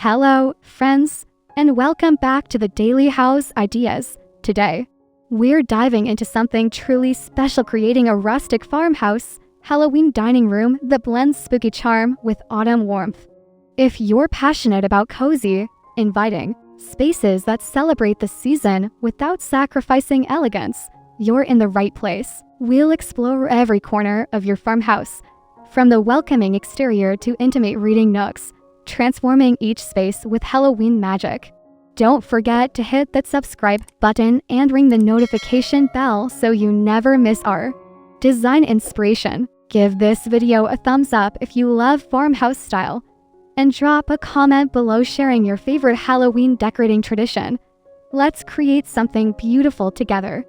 Hello, friends, and welcome back to the Daily House Ideas. Today, we're diving into something truly special, creating a rustic farmhouse Halloween dining room that blends spooky charm with autumn warmth. If you're passionate about cozy, inviting spaces that celebrate the season without sacrificing elegance, you're in the right place. We'll explore every corner of your farmhouse, from the welcoming exterior to intimate reading nooks, transforming each space with Halloween magic. Don't forget to hit that subscribe button and ring the notification bell so you never miss our design inspiration. Give this video a thumbs up if you love farmhouse style, and drop a comment below sharing your favorite Halloween decorating tradition. Let's create something beautiful together.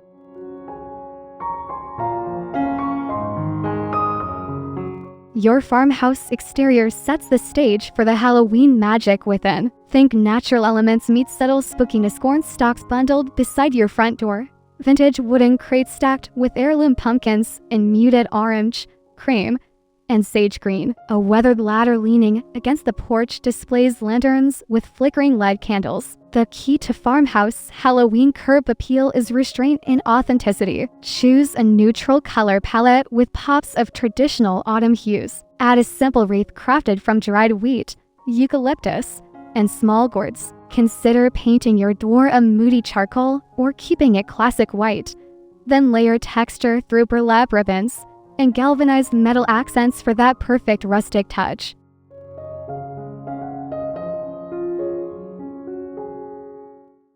Your farmhouse exterior sets the stage for the Halloween magic within. Think natural elements meet subtle spookiness. Corn stalks bundled beside your front door. Vintage wooden crates stacked with heirloom pumpkins in muted orange, cream, and sage green. A weathered ladder leaning against the porch displays lanterns with flickering lead candles. The key to farmhouse Halloween curb appeal is restraint and authenticity. Choose a neutral color palette with pops of traditional autumn hues. Add a simple wreath crafted from dried wheat, eucalyptus, and small gourds. Consider painting your door a moody charcoal or keeping it classic white. Then layer texture through burlap ribbons and galvanized metal accents for that perfect rustic touch.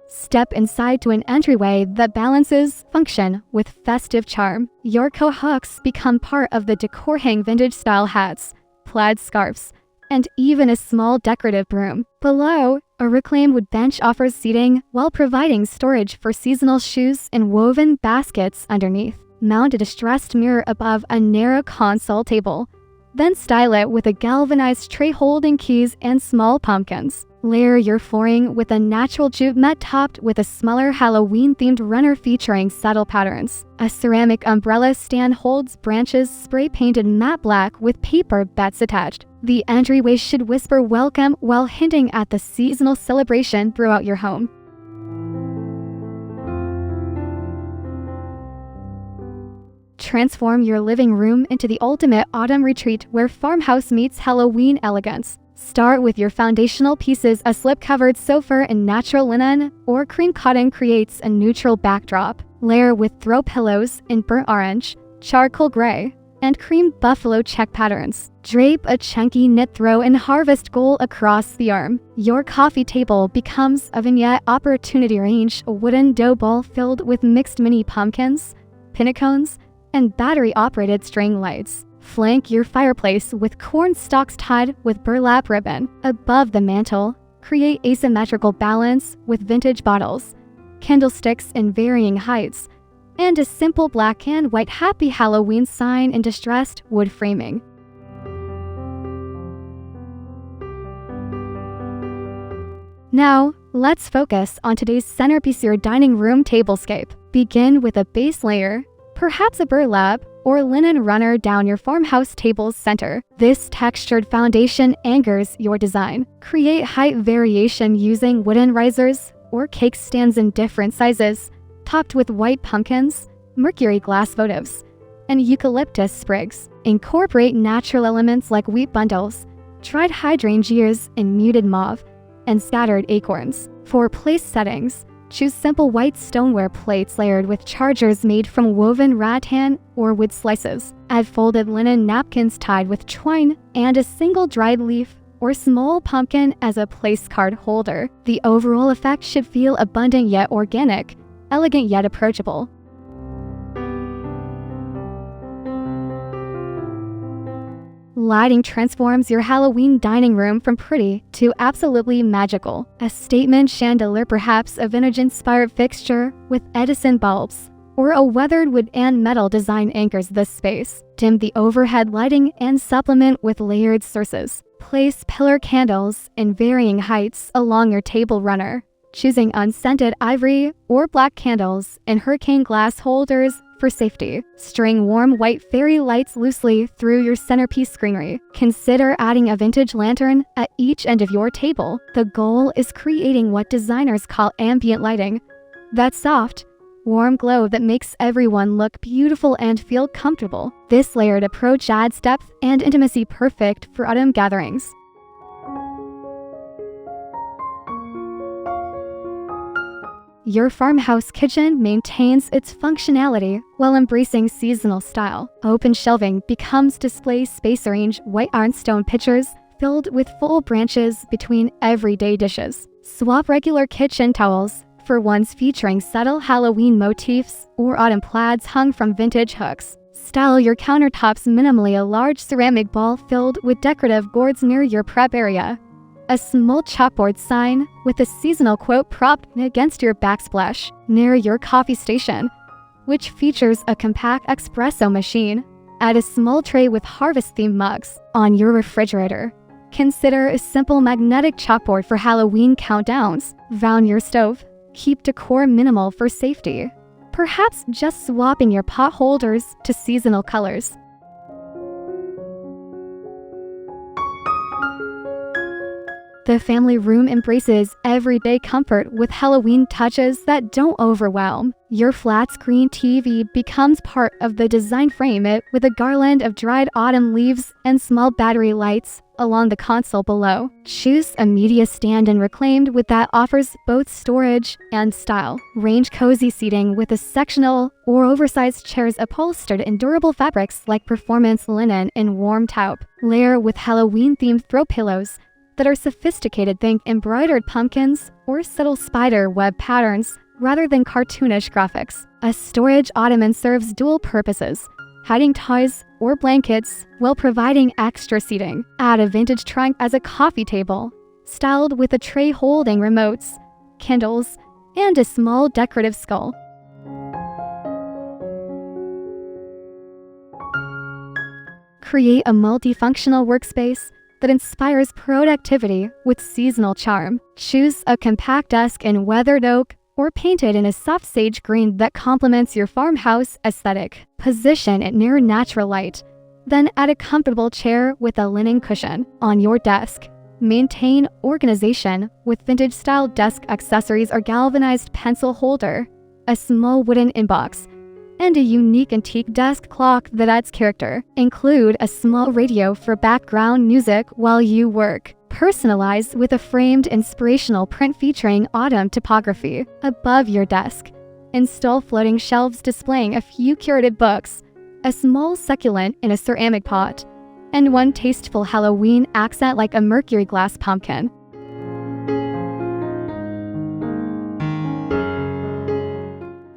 Step inside to an entryway that balances function with festive charm. Your co-hooks become part of the decor. Hang vintage-style hats, plaid scarves, and even a small decorative broom. Below, a reclaimed wood bench offers seating while providing storage for seasonal shoes and woven baskets underneath. Mount a distressed mirror above a narrow console table. Then style it with a galvanized tray holding keys and small pumpkins. Layer your flooring with a natural jute mat topped with a smaller Halloween-themed runner featuring subtle patterns. A ceramic umbrella stand holds branches spray-painted matte black with paper bats attached. The entryway should whisper welcome while hinting at the seasonal celebration throughout your home. Transform your living room into the ultimate autumn retreat where farmhouse meets Halloween elegance. Start with your foundational pieces. A slip-covered sofa in natural linen or cream cotton creates a neutral backdrop. Layer with throw pillows in burnt orange, charcoal gray, and cream buffalo check patterns. Drape a chunky knit throw in harvest gold across the arm. Your coffee table becomes a vignette opportunity. Arrange a wooden dough bowl filled with mixed mini pumpkins, pinnacones, and battery-operated string lights. Flank your fireplace with corn stalks tied with burlap ribbon. Above the mantel, create asymmetrical balance with vintage bottles, candlesticks in varying heights, and a simple black and white Happy Halloween sign in distressed wood framing. Now, let's focus on today's centerpiece, your dining room tablescape. Begin with a base layer, perhaps a burlap or linen runner down your farmhouse table's center. This textured foundation anchors your design. Create height variation using wooden risers or cake stands in different sizes, topped with white pumpkins, mercury glass votives, and eucalyptus sprigs. Incorporate natural elements like wheat bundles, dried hydrangeas in muted mauve, and scattered acorns. For place settings, choose simple white stoneware plates layered with chargers made from woven rattan or wood slices. Add folded linen napkins tied with twine and a single dried leaf or small pumpkin as a place card holder. The overall effect should feel abundant yet organic, elegant yet approachable. Lighting transforms your Halloween dining room from pretty to absolutely magical. A statement chandelier, perhaps a vintage-inspired fixture with Edison bulbs, or a weathered wood and metal design anchors this space. Dim the overhead lighting and supplement with layered sources. Place pillar candles in varying heights along your table runner, choosing unscented ivory or black candles in hurricane glass holders for safety. String warm white fairy lights loosely through your centerpiece greenery. Consider adding a vintage lantern at each end of your table. The goal is creating what designers call ambient lighting. That soft, warm glow that makes everyone look beautiful and feel comfortable. This layered approach adds depth and intimacy, perfect for autumn gatherings. Your farmhouse kitchen maintains its functionality while embracing seasonal style. Open shelving becomes display space. Arrange white ironstone pitchers filled with full branches between everyday dishes. Swap regular kitchen towels for ones featuring subtle Halloween motifs or autumn plaids hung from vintage hooks. Style your countertops minimally. A large ceramic bowl filled with decorative gourds near your prep area. A small chalkboard sign with a seasonal quote propped against your backsplash near your coffee station, which features a compact espresso machine. Add a small tray with harvest-themed mugs on your refrigerator. Consider a simple magnetic chalkboard for Halloween countdowns. Round your stove. Keep decor minimal for safety. Perhaps just swapping your pot holders to seasonal colors. The family room embraces everyday comfort with Halloween touches that don't overwhelm. Your flat screen TV becomes part of the design. Frame it with a garland of dried autumn leaves and small battery lights along the console below. Choose a media stand and reclaimed wood that offers both storage and style. Range cozy seating with a sectional or oversized chairs upholstered in durable fabrics like performance linen and warm taupe. Layer with Halloween-themed throw pillows that are sophisticated. Think embroidered pumpkins or subtle spider web patterns rather than cartoonish graphics. A storage ottoman serves dual purposes, hiding toys or blankets while providing extra seating. Add a vintage trunk as a coffee table, styled with a tray holding remotes, candles, and a small decorative skull. Create a multifunctional workspace that inspires productivity with seasonal charm. Choose a compact desk in weathered oak or painted in a soft sage green that complements your farmhouse aesthetic. Position it near natural light, then add a comfortable chair with a linen cushion on your desk. Maintain organization with vintage-style desk accessories or galvanized pencil holder, a small wooden inbox, and a unique antique desk clock that adds character. Include a small radio for background music while you work. Personalize with a framed inspirational print featuring autumn typography above your desk. Install floating shelves displaying a few curated books, a small succulent in a ceramic pot, and one tasteful Halloween accent like a mercury glass pumpkin.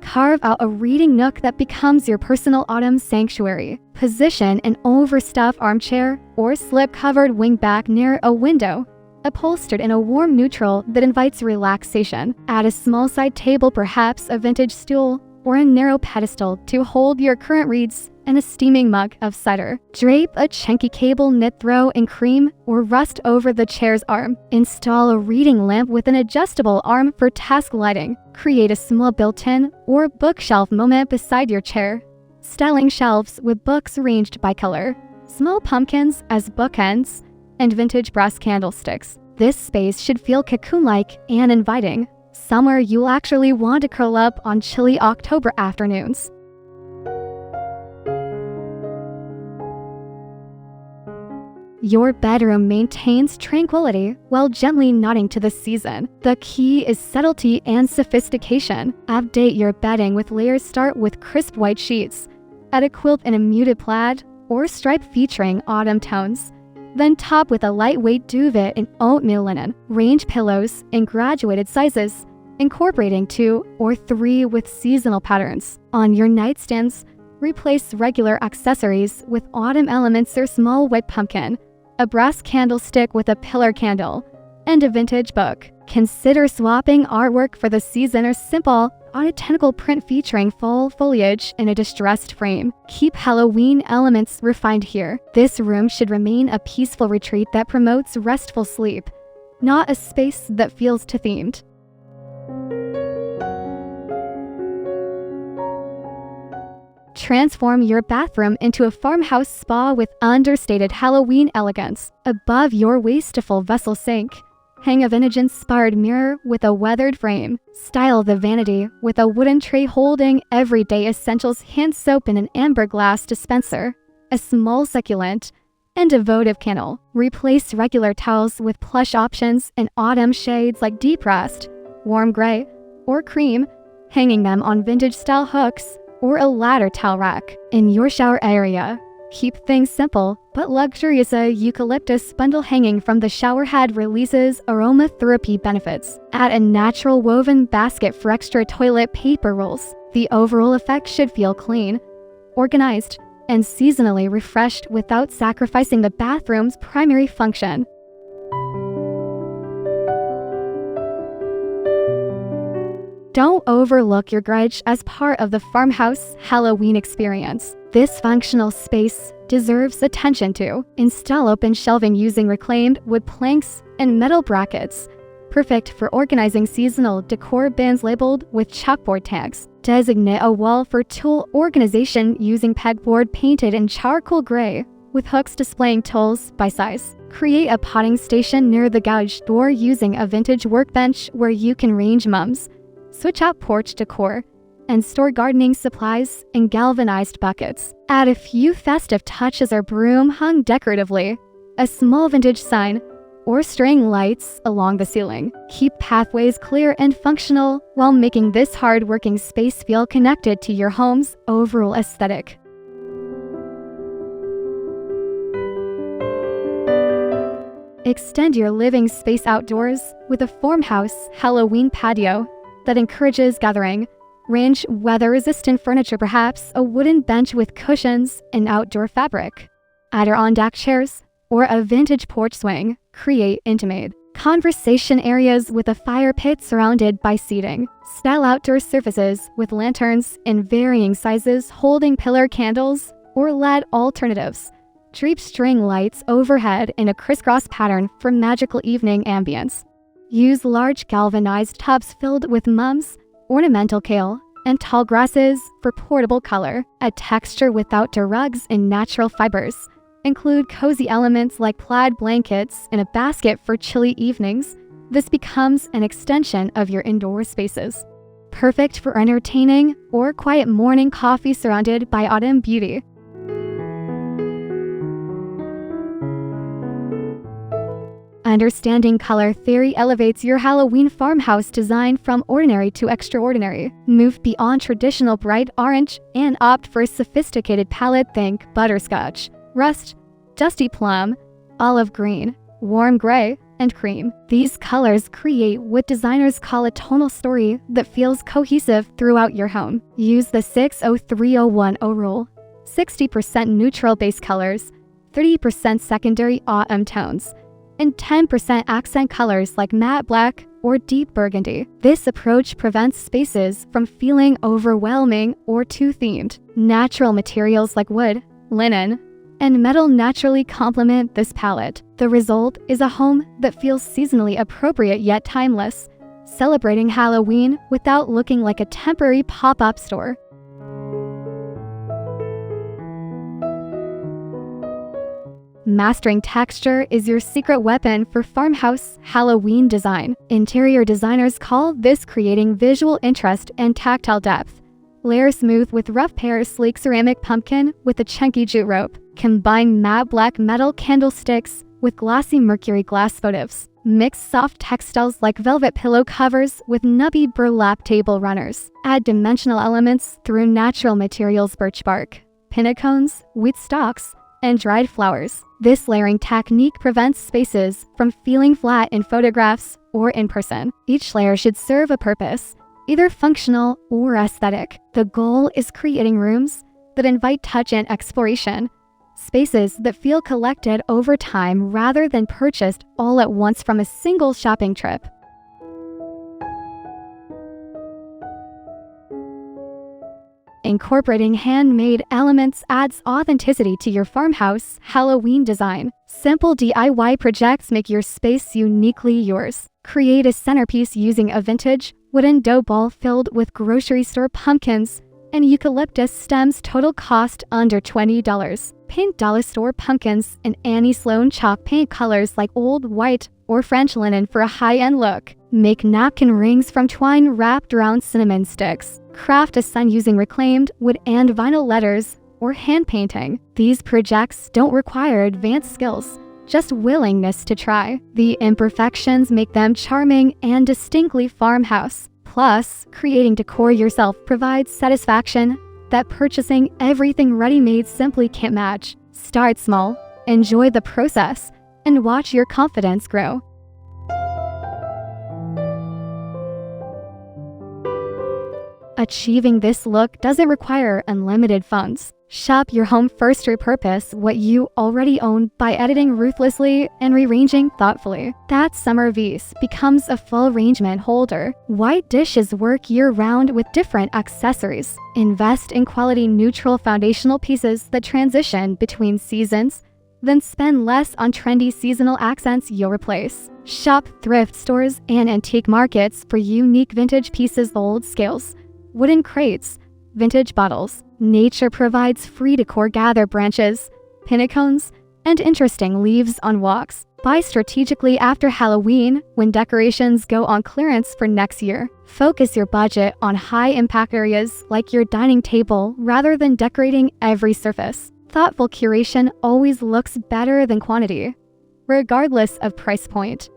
Carve out a reading nook that becomes your personal autumn sanctuary. Position an overstuffed armchair or slip-covered wingback near a window, upholstered in a warm neutral that invites relaxation. Add a small side table, perhaps a vintage stool, or a narrow pedestal to hold your current reads and a steaming mug of cider. Drape a chunky cable knit throw in cream or rust over the chair's arm. Install a reading lamp with an adjustable arm for task lighting. Create a small built-in or bookshelf moment beside your chair. Styling shelves with books arranged by color, small pumpkins as bookends, and vintage brass candlesticks. This space should feel cocoon-like and inviting, somewhere you'll actually want to curl up on chilly October afternoons. Your bedroom maintains tranquility while gently nodding to the season. The key is subtlety and sophistication. Update your bedding with layers. Start with crisp white sheets. Add a quilt in a muted plaid or stripe featuring autumn tones. Then top with a lightweight duvet in oatmeal linen. Range pillows in graduated sizes, incorporating 2 or 3 with seasonal patterns. On your nightstands, replace regular accessories with autumn elements or small white pumpkin, a brass candlestick with a pillar candle, and a vintage book. Consider swapping artwork for the season or simple botanical print featuring fall foliage in a distressed frame. Keep Halloween elements refined here. This room should remain a peaceful retreat that promotes restful sleep, not a space that feels too themed. Transform your bathroom into a farmhouse spa with understated Halloween elegance. Above your wasteful vessel sink, hang a vintage-inspired mirror with a weathered frame. Style the vanity with a wooden tray holding everyday essentials, hand soap in an amber glass dispenser, a small succulent, and a votive candle. Replace regular towels with plush options in autumn shades like deep rust, warm gray, or cream, hanging them on vintage-style hooks or a ladder towel rack. In your shower area, keep things simple but luxurious. A eucalyptus bundle hanging from the shower head releases aromatherapy benefits. Add a natural woven basket for extra toilet paper rolls. The overall effect should feel clean, organized, and seasonally refreshed without sacrificing the bathroom's primary function. Don't overlook your garage as part of the farmhouse Halloween experience. This functional space deserves attention too. Install open shelving using reclaimed wood planks and metal brackets, perfect for organizing seasonal decor bins labeled with chalkboard tags. Designate a wall for tool organization using pegboard painted in charcoal gray, with hooks displaying tools by size. Create a potting station near the garage door using a vintage workbench where you can range mums. Switch out porch decor and store gardening supplies in galvanized buckets. Add a few festive touches or broom hung decoratively, a small vintage sign, or string lights along the ceiling. Keep pathways clear and functional while making this hard-working space feel connected to your home's overall aesthetic. Extend your living space outdoors with a farmhouse Halloween patio that encourages gathering. Range weather-resistant furniture, perhaps a wooden bench with cushions and outdoor fabric. Add your on-deck chairs or a vintage porch swing. Create intimate conversation areas with a fire pit surrounded by seating. Style outdoor surfaces with lanterns in varying sizes holding pillar candles or LED alternatives. Drape string lights overhead in a crisscross pattern for magical evening ambience. Use large galvanized tubs filled with mums, ornamental kale, and tall grasses for portable color. Add texture with outdoor rugs in natural fibers. Include cozy elements like plaid blankets in a basket for chilly evenings. This becomes an extension of your indoor spaces. Perfect for entertaining or quiet morning coffee surrounded by autumn beauty. Understanding color theory elevates your Halloween farmhouse design from ordinary to extraordinary. Move beyond traditional bright orange and opt for a sophisticated palette. Think butterscotch, rust, dusty plum, olive green, warm gray, and cream. These colors create what designers call a tonal story that feels cohesive throughout your home. Use the 60301 rule: 60% neutral base colors, 30% secondary autumn tones, and 10% accent colors like matte black or deep burgundy. This approach prevents spaces from feeling overwhelming or too themed. Natural materials like wood, linen, and metal naturally complement this palette. The result is a home that feels seasonally appropriate yet timeless, celebrating Halloween without looking like a temporary pop-up store. Mastering texture is your secret weapon for farmhouse Halloween design. Interior designers call this creating visual interest and tactile depth. Layer smooth with rough pear sleek ceramic pumpkin with a chunky jute rope. Combine matte black metal candlesticks with glossy mercury glass votives. Mix soft textiles like velvet pillow covers with nubby burlap table runners. Add dimensional elements through natural materials: birch bark, pinnacones, wheat stalks, and dried flowers. This layering technique prevents spaces from feeling flat in photographs or in person. Each layer should serve a purpose, either functional or aesthetic. The goal is creating rooms that invite touch and exploration, spaces that feel collected over time rather than purchased all at once from a single shopping trip. Incorporating handmade elements adds authenticity to your farmhouse Halloween design. Simple DIY projects make your space uniquely yours. Create a centerpiece using a vintage wooden dough ball filled with grocery store pumpkins and eucalyptus stems total cost under $20. Paint dollar store pumpkins in Annie Sloan chalk paint colors like old white or French linen for a high-end look. Make napkin rings from twine wrapped around cinnamon sticks. Craft a sun using reclaimed wood and vinyl letters or hand painting. These projects don't require advanced skills, just willingness to try. The imperfections make them charming and distinctly farmhouse. Plus, creating decor yourself provides satisfaction that purchasing everything ready-made simply can't match. Start small, enjoy the process, and watch your confidence grow. Achieving this look doesn't require unlimited funds. Shop your home first to repurpose what you already own by editing ruthlessly and rearranging thoughtfully. That summer vase becomes a full arrangement holder. White dishes work year-round with different accessories. Invest in quality neutral foundational pieces that transition between seasons, then spend less on trendy seasonal accents you'll replace. Shop thrift stores and antique markets for unique vintage pieces, old scales, wooden crates, vintage bottles. Nature provides free decor. Gather branches, pinnacones, and interesting leaves on walks. Buy strategically after Halloween when decorations go on clearance for next year. Focus your budget on high-impact areas like your dining table rather than decorating every surface. Thoughtful curation always looks better than quantity, regardless of price point.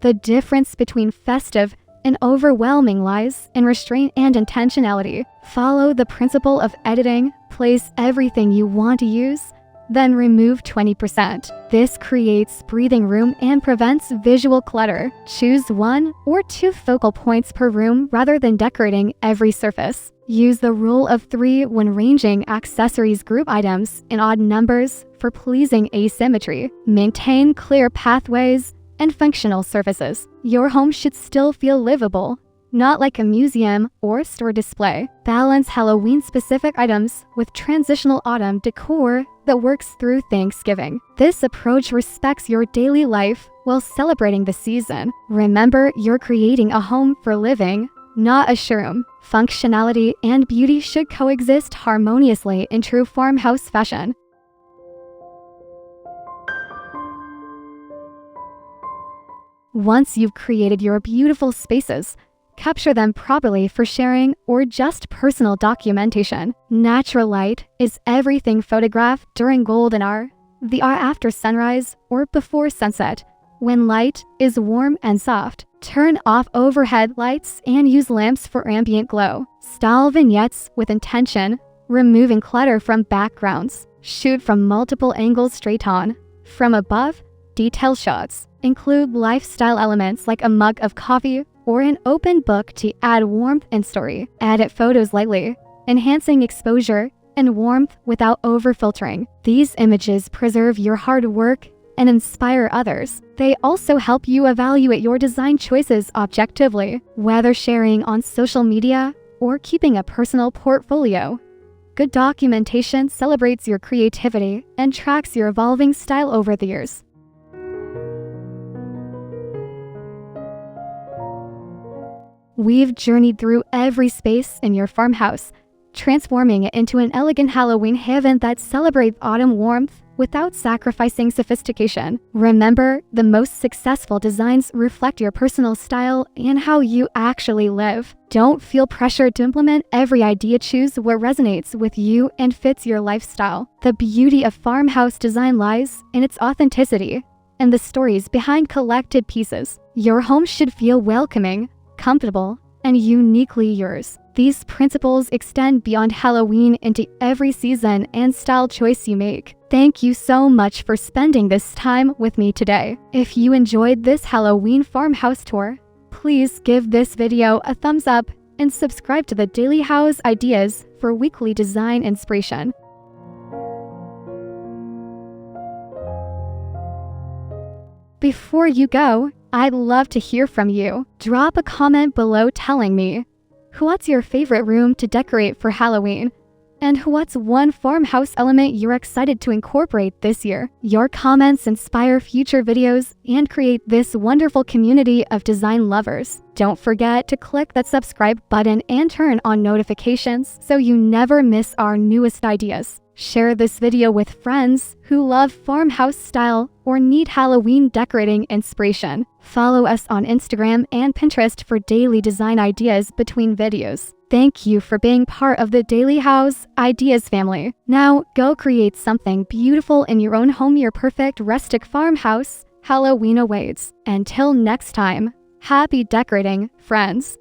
The difference between festive and overwhelming lies in restraint and intentionality. Follow the principle of editing, place everything you want to use, then remove 20%. This creates breathing room and prevents visual clutter. Choose 1 or 2 focal points per room rather than decorating every surface. Use the rule of 3 when arranging accessories. Group items in odd numbers for pleasing asymmetry. Maintain clear pathways and functional surfaces. Your home should still feel livable, not like a museum or store display. Balance Halloween-specific items with transitional autumn decor that works through Thanksgiving. This approach respects your daily life while celebrating the season. Remember, you're creating a home for living, not a showroom. Functionality and beauty should coexist harmoniously in true farmhouse fashion. Once you've created your beautiful spaces, capture them properly for sharing or just personal documentation. Natural light is everything photographed during golden hour, the hour after sunrise, or before sunset, when light is warm and soft. Turn off overhead lights and use lamps for ambient glow. Style vignettes with intention, removing clutter from backgrounds. Shoot from multiple angles straight on. From above, detail shots. Include lifestyle elements like a mug of coffee or an open book to add warmth and story. Edit photos lightly, enhancing exposure and warmth without over-filtering. These images preserve your hard work and inspire others. They also help you evaluate your design choices objectively, whether sharing on social media or keeping a personal portfolio. Good documentation celebrates your creativity and tracks your evolving style over the years. We've journeyed through every space in your farmhouse, transforming it into an elegant Halloween haven that celebrates autumn warmth without sacrificing sophistication. Remember, the most successful designs reflect your personal style and how you actually live. Don't feel pressured to implement every idea. Choose what resonates with you and fits your lifestyle. The beauty of farmhouse design lies in its authenticity and the stories behind collected pieces. Your home should feel welcoming, comfortable, and uniquely yours. These principles extend beyond Halloween into every season and style choice you make. Thank you so much for spending this time with me today. If you enjoyed this Halloween farmhouse tour, please give this video a thumbs up and subscribe to the Daily House Ideas for weekly design inspiration. Before you go, I'd love to hear from you. Drop a comment below telling me, what's your favorite room to decorate for Halloween? And what's one farmhouse element you're excited to incorporate this year? Your comments inspire future videos and create this wonderful community of design lovers. Don't forget to click that subscribe button and turn on notifications so you never miss our newest ideas. Share this video with friends who love farmhouse style or need Halloween decorating inspiration. Follow us on Instagram and Pinterest for daily design ideas between videos. Thank you for being part of the Daily House Ideas family. Now, go create something beautiful in your own home, your perfect rustic farmhouse. Halloween awaits. Until next time, happy decorating, friends.